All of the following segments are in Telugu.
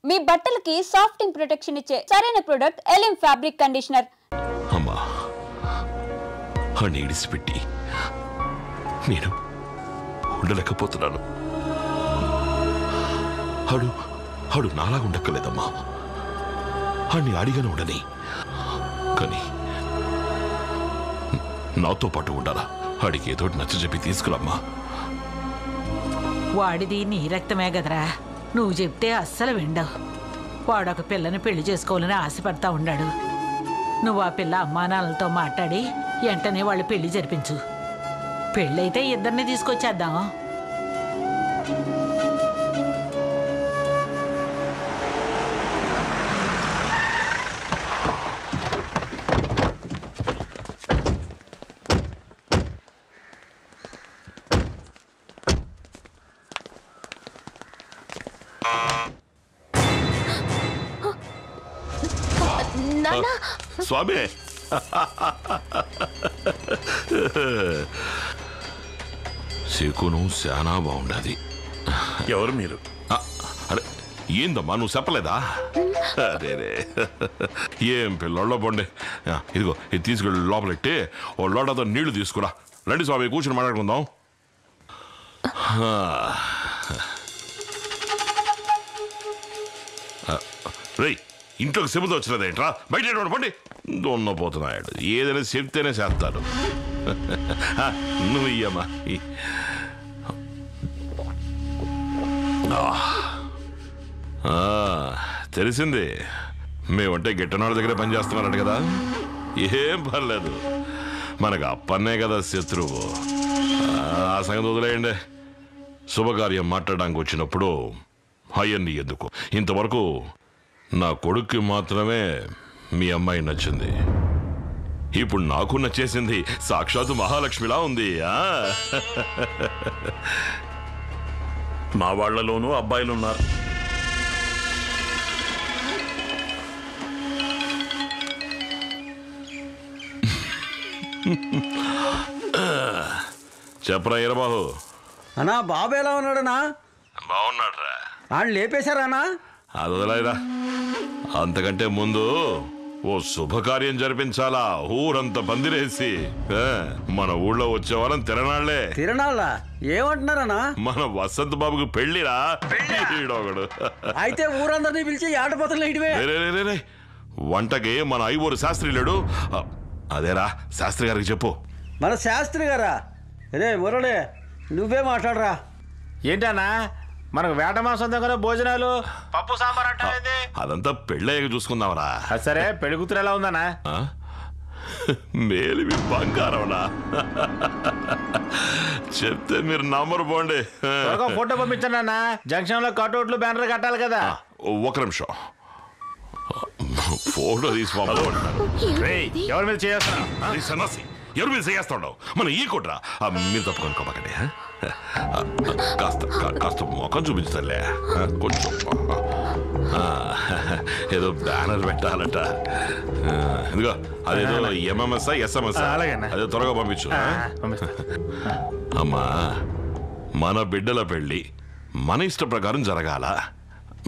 మీ బట్టలకి సాఫ్టింగ్ ప్రొటెక్షన్ ఇచ్చే సరైన ప్రొడక్ట్ ఎలిమ్ ఫ్యాబ్రిక్ కండిషనర్. అమ్మా అని ఇడిసిపెట్టి నేను ఉండలేకపోతున్నాను. హడు నాలాగా ఉండక్కలేదమ్మా. అన్ని అడిగానే ఉండని, కానీ నాతో పాటు ఉండాలా. అడిగి ఏదో నచ్చ చెప్పి తీసుకురమ్మా. వాడిది నీ రక్తమే కదరా, నువ్వు చెప్తే అస్సలు విండవు. వాడొక పిల్లని పెళ్లి చేసుకోవాలని ఆశపడతా ఉన్నాడు. నువ్వు ఆ పిల్ల అమ్మానాలతో మాట్లాడి వెంటనే వాళ్ళు పెళ్లి జరిపించు. పెళ్ళైతే ఇద్దరిని తీసుకొచ్చేద్దాం. స్వామి, శకునం శానా బాగుండది. ఎవరు మీరు? అరే ఏందమ్మా, నువ్వు చెప్పలేదా? అదేరే ఏం పిల్లల్లో పండి. ఇదిగో ఇది తీసుకెళ్ళి లోపలెట్టి ఓ లోటతో నీళ్లు తీసుకురా. రండి స్వామి, కూర్చొని మాట్లాడుకుందాం. రేయ్, ఇంట్లోకి చెబుతూ వచ్చినదేంట్రా? బయట పండి. దొన్నపోతున్నాడు. ఏదైనా చెప్తేనే చేస్తాడు. నువ్వు ఇయ్యమ్మా. తెలిసింది, మేమంటే గిట్టనాడు దగ్గర పనిచేస్తున్నారట కదా. ఏం పర్లేదు, మనకు అప్పన్నే కదా శత్రువు. ఆ సంగతి వదిలేయండి. శుభకార్యం మాట్లాడడానికి వచ్చినప్పుడు అయ్యన్ని ఎందుకు? ఇంతవరకు నా కొడుక్కి మాత్రమే మీ అమ్మాయి నచ్చింది. ఇప్పుడు నాకు నచ్చేసింది. సాక్షాత్తు మహాలక్ష్మిలా ఉంది. మా వాళ్లలోనూ అబ్బాయిలు ఉన్నారు. చెప్పరా ఈరబాబు. అన్నా బాబు ఎలా ఉన్నాడనా? బాగున్నాడ్రా. వాళ్ళు లేపేశారానా? అది వదిలేరా. అంతకంటే ముందు ఓ శుభకార్యం జరిపించాలా. ఊరంతా పందిరేసి మన ఊళ్ళో వచ్చేవాళ్ళని తిరణాళ్లే. తిరణాళ్ళ ఏమంటున్నారనా? మన వసంత్ బాబుకి పెళ్లిరా. ఒకడు అయితే ఊరందరినీ పిలిచి ఆటపోతలు ఇటువే. వంటకి మన ఐవోరు శాస్త్రి లేడు. అదేరా, శాస్త్రి గారికి చెప్పు. మన శాస్త్రి గారా? రే మురళి, నువ్వే మాట్లాడరా. ఏంటన్నా మనకు వేట మాసం దగ్గర భోజనాలు, పప్పు సాంబార్ అంటే అదంతా పెళ్ళయ్యాక చూసుకుందామరా. సరే, పెళ్లి కూతురు ఎలా ఉందన్నా? మేలివి బంగారంనా. చెప్తే మీరు నంబర్ పోండి. ఫోటో పంపించండి. జంక్షన్ లో కట్అవుట్లు బ్యానర్ కట్టాలి కదా. ఒక నిమిషం, ఫోటో తీసి ఎవరి మీద చేస్తున్నా? సన్నాసి, ఎవరి మీద చేస్తాడు? మన ఈ కొట్రా. మీరు తప్పుకొనుకోమాకండి. కాస్త మొఖం చూపించలే. కొంచెం ఏదో బ్యానర్ పెట్టాలట. ఇదిగో అదేదో ఎంఎంఎస్ ఎస్ఎంఎస్, అదే త్వరగా పంపించు. అమ్మా, మన బిడ్డల పెళ్ళి మన ఇష్ట ప్రకారం జరగాల.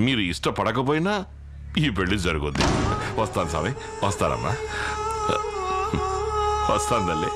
మీరు ఇష్టపడకపోయినా ఈ పెళ్లి జరుగుద్ది. వస్తాను స్వామి, వస్తానమ్మా, వస్తాను తల్లి.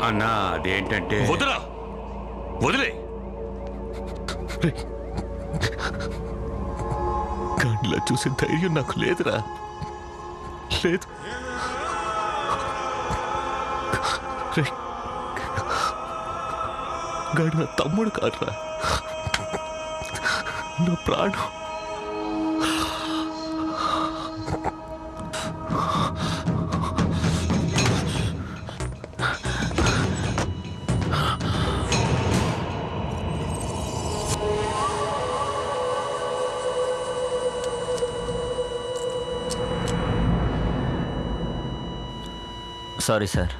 అన్నా అదేంటంటే వదిలే. కళ్ళ చూసే ధైర్యం నాకు లేదురా, లేదు. గాడు నా తమ్ముడు కాదురా, నా ప్రాణం. Sorry sir.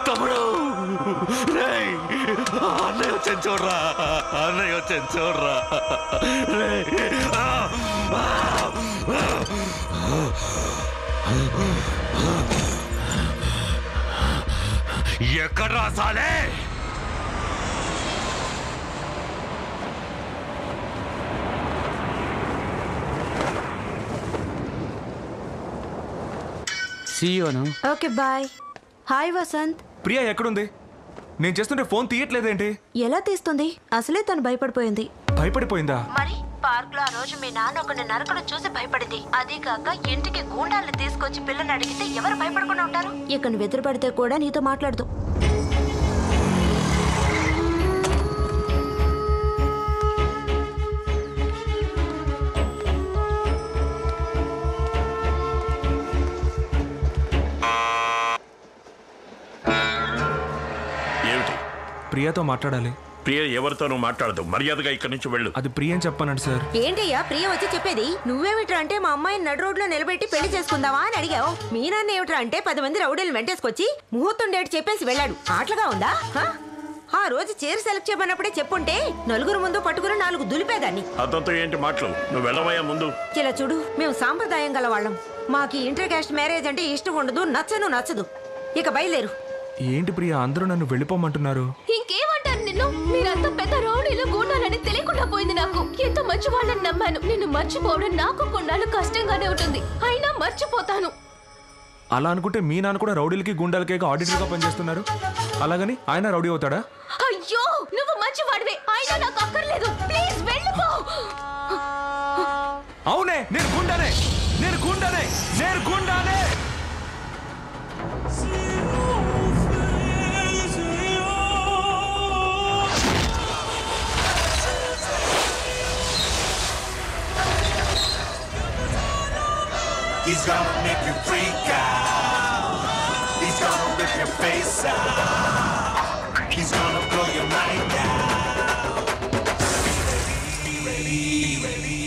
తమ్ముడు అన్నయ్య వచ్చాను చూడరా, అన్నయ్య వచ్చాను చూడరా. ఎక్కడ రాసాలే? Okay bye. Hi Vasanth. Priya ఎక్కడుంది? నేను చేస్తుంటే ఫోన్ తీయట్లేదేంటి? ఎలా తీస్తుంది? అసలే తను భయపడిపోయింది. భయపడిపోయిందా? మరి పార్క్ లో ఆ రోజు మీ నాన్న ఒకరిని నరకడం చూసి భయపడింది. అదే కాక ఇంటికి గూండాలను తీసుకొచ్చి పిల్లని అడిగితే ఎవరు భయపడకుండా ఉంటారు? ఇక నువ్వు ఎదురుపడితే కూడా నీతో మాట్లాడదు. ప్రియతో మాట్లాడాలి. ప్రియ ఎవరితోనూ మాట్లాడదు, మర్యాదగా ఇక్కడి నుంచి వెళ్ళు. అది ప్రియ అని చెప్పానండి సార్. ఏంటయ్యా ప్రియ వచ్చి చెప్పేది? నువ్వేమిట్రా అంటే మా అమ్మాయిని నడు రోడ్లో నిలబెట్టి పెళ్లి చేసుకుందావా అని అడిగావు. మీ నాన్న ఏమిట్రా అంటే 10 మంది రౌడీలు వెంటేసుకొచ్చి ముహూర్తం డేట్ చెప్పేసి వెళ్ళాడు. ఆటలుగా ఉందా? ఆ రోజు చీర సెలెక్ట్ చేయమన్నప్పుడే చెప్పుంటే నలుగురు ముందు పట్టుకుని 4 దులిపేదాన్ని. అతనితో ఏంటి మాటలు? నువ్వు వెళ్ళవయ్యా ముందు. ఇలా చూడు, మేము సాంప్రదాయం గల వాళ్ళం. మాకు ఇంటర్ కాస్ట్ మ్యారేజ్ అంటే ఇష్టం ఉండదు, నచ్చదు. ఇక బయలుదేరు. ఏంటి ప్రియ, అందరూ నన్ను వెళ్ళిపోమంటున్నారు? ఇంకేమంటారు నిన్ను? మీరంతా పెద్ద రౌడీలు గూండాలని తెలియకుండా పోయింది నాకు. ఎంతో మంచి వాళ్ళని నమ్మాను. నిన్ను మర్చిపోవడం నాకు కొన్నాళ్ళు కష్టంగానే ఉంటుంది, అయినా మర్చిపోతాను. అలా అనుకుంటే మీ నాన్న కూడా రౌడీలకి గుండాలకి ఆడిటర్గా పనిచేస్తున్నారు. అలాగని ఆయన రౌడీ అవుతాడా? అయ్యో, నువ్వు మంచి వాడివే, అయినా నాకు అక్కర్లేదు. ప్లీజ్ వెళ్ళిపో. అవునే, నేను గుండానే. He's gonna make you freak out. He's gonna rip your face out. He's gonna blow your mind out. Be ready, be ready.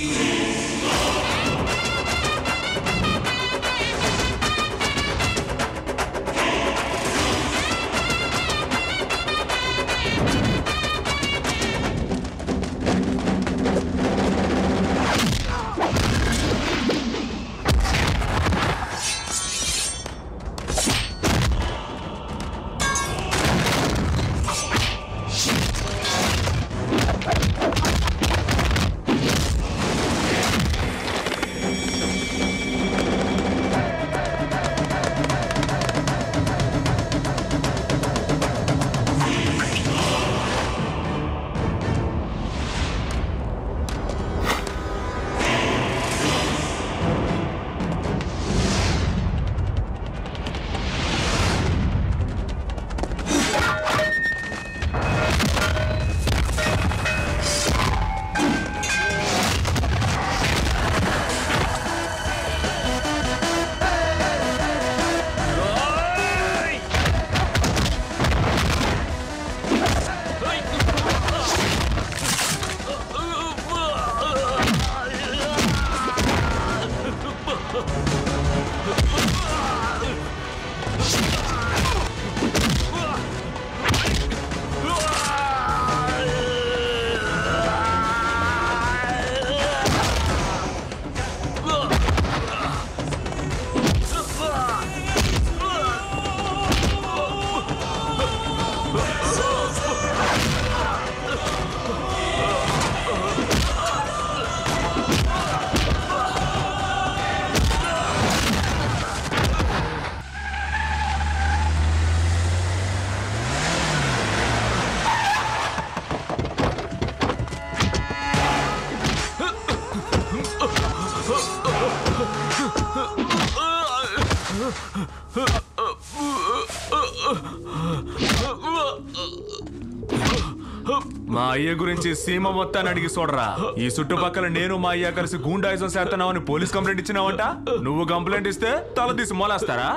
మా అయ్య గురించి సీమ మొత్తాన్ని అడిగి చూడరా. ఈ చుట్టుపక్కల నేను మా అయ్య కలిసి గూండాయిజం చేస్తున్నావని పోలీస్ కంప్లైంట్ ఇచ్చినావంట. నువ్వు కంప్లైంట్ ఇస్తే తల తీసి మొలేస్తారా?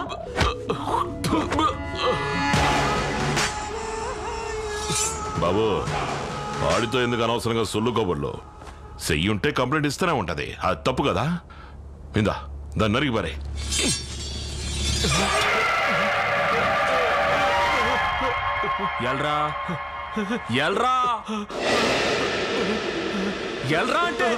బాబు వాడితో ఎందుకు అనవసరంగా సొల్లు కబుర్లు? చెయ్యి ఉంటే కంప్లైంట్ ఇస్తూనే ఉంటది. అది తప్పు కదా. ఇందా దాన్ని నరికి పారే. ఎల్రా ఎల్రా ఎల్రా అంటే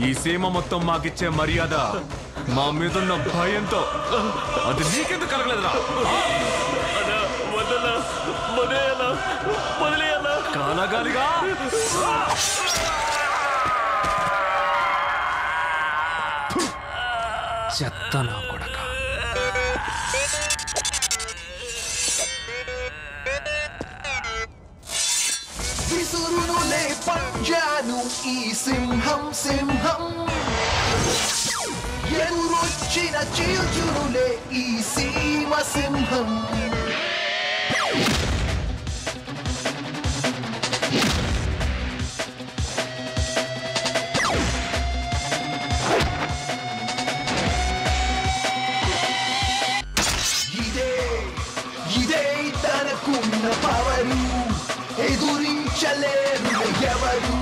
ఈ సీమ మొత్తం మాకిచ్చే మర్యాద మా మీదున్న భయంతో అది నీకెందుకు కలగలేదురా? కాలగాలిగా చెత్త నా కొడక. విసురునులే పంజాను ఈ సింహం సింహం, ఎదురొచ్చిన చీల్చునులే ఈ సీమ సింహం. ఇదే తనకున్న పవరు, ఎదురించలేరు ఎవరు.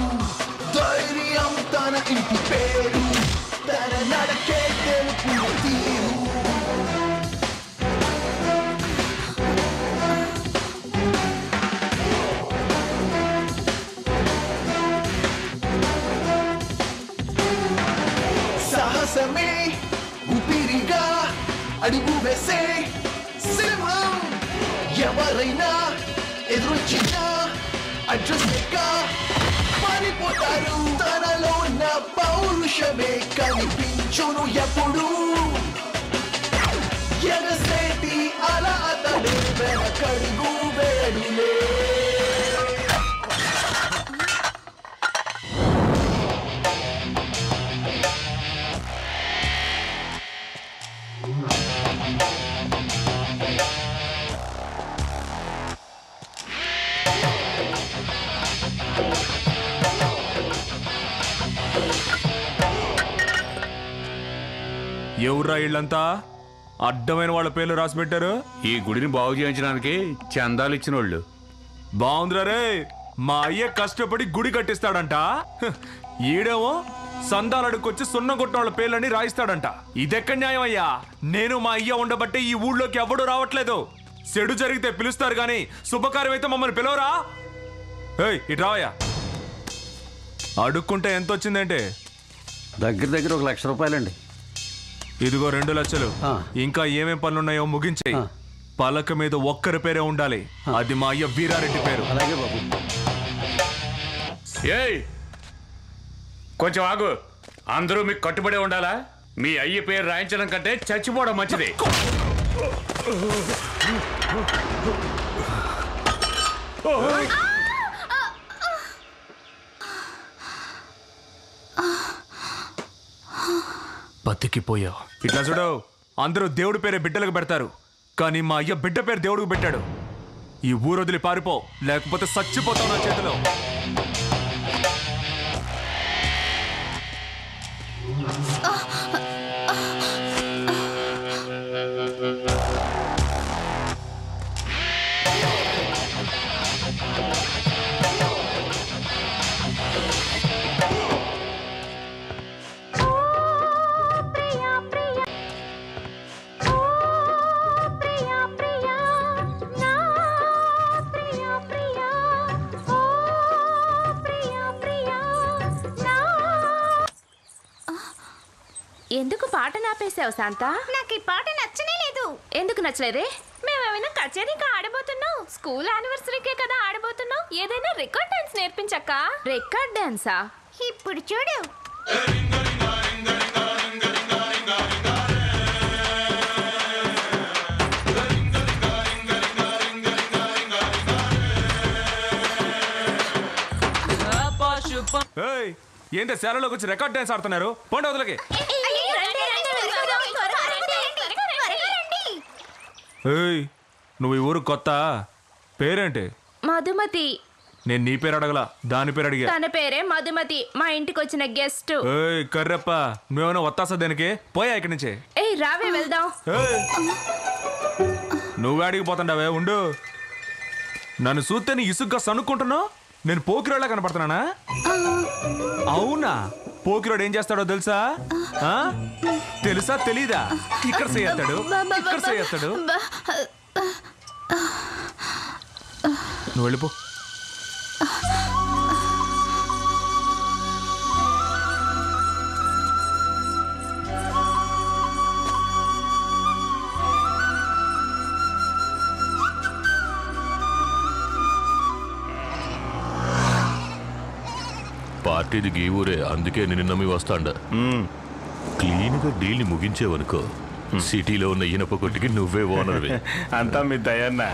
ధైర్యం తన ఇంటి పేరు, తన నడకే తెలుపు తీరు. సాహసమే ఊపిరిగా అడుగు వేసే సింహం. ఎవరైనా ఎదురొచ్చినా అడ్రస్గా పారిపోతారు. తనలో ఉన్న పౌరుషమే కనిపించును ఎప్పుడు. ఎగసేటి అలా అతడే వెనకడుగు వేడులే. ఎవర్రా ఇళ్ళంతా? అడ్డమైన వాళ్ళ పేర్లు రాసి పెట్టారు. ఈ గుడిని బాగు చేయించడానికి చందాలు ఇచ్చిన వాళ్ళు. బాగుందిరా రే. మా అయ్య కష్టపడి గుడి కట్టిస్తాడంట, ఈడేమో సందాలు అడుక్కొచ్చి సున్న కొట్టిన వాళ్ళ పేర్లని రాయిస్తాడంట. ఇదెక్కడ న్యాయం అయ్యా? నేను మా అయ్య ఉండబట్టే ఈ ఊళ్ళోకి ఎవడూ రావట్లేదు. చెడు జరిగితే పిలుస్తారు గాని శుభకార్యం అయితే మమ్మల్ని పిలవరా? ఏయ్ ఇటు రావయ్యా. అడుక్కుంటే ఎంత వచ్చిందంటే దగ్గర దగ్గర 1 లక్ష రూపాయలండి. ఇదిగో 2 లక్షలు. ఇంకా ఏమేం పనులున్నాయో ముగించే. పలక మీద ఒక్కరి పేరే ఉండాలి. అది మా అయ్య వీరారెడ్డి పేరు. అలాగే బాబు. ఏయ్ కొంచెం ఆగు. అందరూ మీకు కట్టుబడే ఉండాలా? మీ అయ్య పేరు రాయించడం కంటే చచ్చిపోవడం మంచిది. బతికిపోయావు. ఇట్లా చూడు, అందరూ దేవుడి పేరే బిడ్డలకు పెడతారు, కానీ మా అయ్య బిడ్డ పేరు దేవుడికి పెట్టాడు. ఈ ఊరు వదిలి పారిపో, లేకపోతే చచ్చిపోతావు నా చేతిలో. ఎందుకు పాట నాపేసావు శాంత? నాకు ఈ పాట నచ్చనే లేదు. ఎందుకు నచ్చలేదే? మేము ఏమైనా కచేరీకి ఆడబోతున్నావు? స్కూల్ యానివర్సరీకే కదా ఆడబోతున్నావు. ఏదైనా రికార్డ్ డాన్స్ నేర్పించక్క. రికార్డ్ డాన్సా? ఇప్పుడు చూడు. ఏంటి శాలలోకి వచ్చి రికార్డ్ డాన్స్ ఆడుతున్నారు? పోండి వదలకి. ఏయ్, నువ్వు ఈ ఊరు కొత్త? పేరేంటి? మధుమతి. నేను నీ పేరు అడగల, దాని పేరు అడిగా. తన పేరే మధుమతి, మా ఇంటికి వచ్చిన గెస్ట్. ఏయ్ కర్రప్ప, నువ్వేమైనా వత్తాసా దేనికి? పోయా ఇక్కడి నుంచి. ఏయ్ రావే వెళ్దాం. నువ్వు అడిగి పోతాండావే, ఉండు. నన్ను చూస్తే నీ ఇసుగ్గా సనుక్కుంటున్నావు. నేను పోకిరోళ్ళ కనపడుతున్నానా? అవునా? పోకిరోడు ఏం చేస్తాడో తెలుసా? తెలుసా తెలీదా? ఇక్కడ చేస్తాడు, ఇక్కడ చేస్తాడు. నువ్వు వెళ్ళిపో. పార్టీది గీ ఊరే, అందుకే నేను నమ్మి వస్తాండ. క్లీన్గా డీల్ని ముగించేవనుకో, సిటీలో ఉన్న ఇనప కొట్టుకి నువ్వే ఓనర్వి. అంతా మీ దయన్నా.